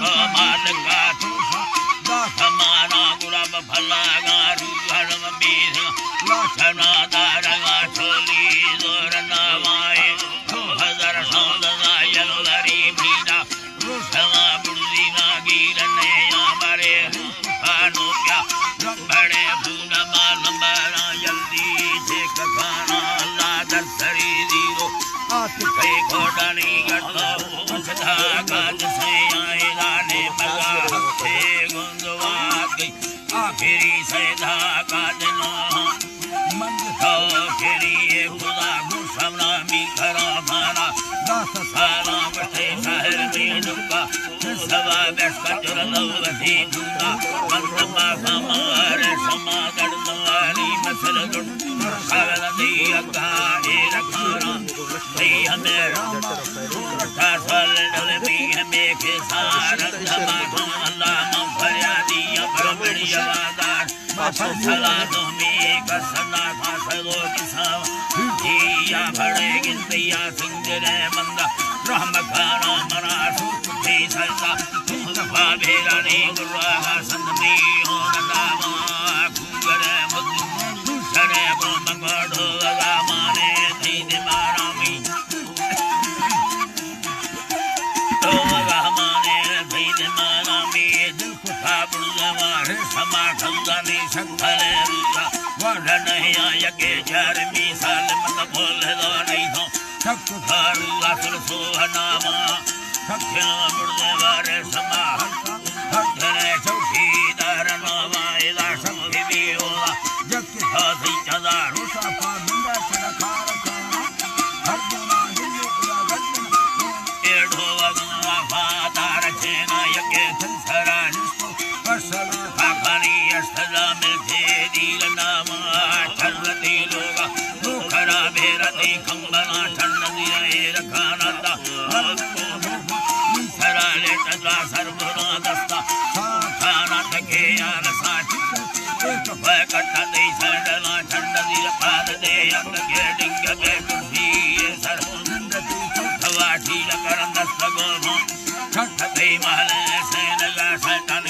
मालका हमारा गुलाब फला गारू हरम बीर लाछना दारगा छोली जोर नामाए 2014 जनवरी महीना रुसवा बुर्जी ना गिरने हमारे आनो क्या बड़े फूल मालंबरा जल्दी से कखाना लादर सरी दीरो कई घोड़ानी करता हूँ सदा काज से आए लाने पगा थे गुंदवा गई आखिरी सैदा का दिन मंद था फिरी ये खुदा गुस्सा मी खरा माना 10 साल बटे शहर में डूबा सवा बेस का चुरलो वसी दूंगा मंदमा हमारे समा गड़वाली मसल दुड़ सागल दिया का रखाना नहीं हमें साल डल भी हमें के सारा धमा अल्लाह फरियादी बड़बड़िया वादार सला दो में कसना फासलो किसाव जिया बड़े गिनतिया सिंगरे मंदा रहम खाना मरा सुखी सदा तुमका बेरानी गुर्रा संत में हो नदावा कुगरे मुद्दू सरे को मंगड़ो लगा माने थी दिमारामी तो लगा माने थी दिमारामी दिल को थापड़ जवार समा खंदानी संखले रुला वड़ नहीं आया के चार मिसाल मत बोल दो नहीं तो सक खारू असुर सोहनामा सख्या मुर्दे वारे समा हथने चौकीदार नवाइदा सखी भी होला जग हाथी चदा रुसा पा बिंदा चरखा रखा हर जना दियो गद्दन एढ़ो वगना फातार चेना यके संसरा निस्तो कसला खाखनी अस्तदा मिलते दील नामा ठरती लोगा दुखरा बेरती कंबना ठंड दिया रखाना ता सरा लेटला सर्वना दस्ता खाना तके यार साथ एक कट्टा दे सडला ठंड दिया पाद दे अंग के डिंग पे कुर्सी सर नंदती छवाठी करन दस्त गो छठ ते महल से लगा सटन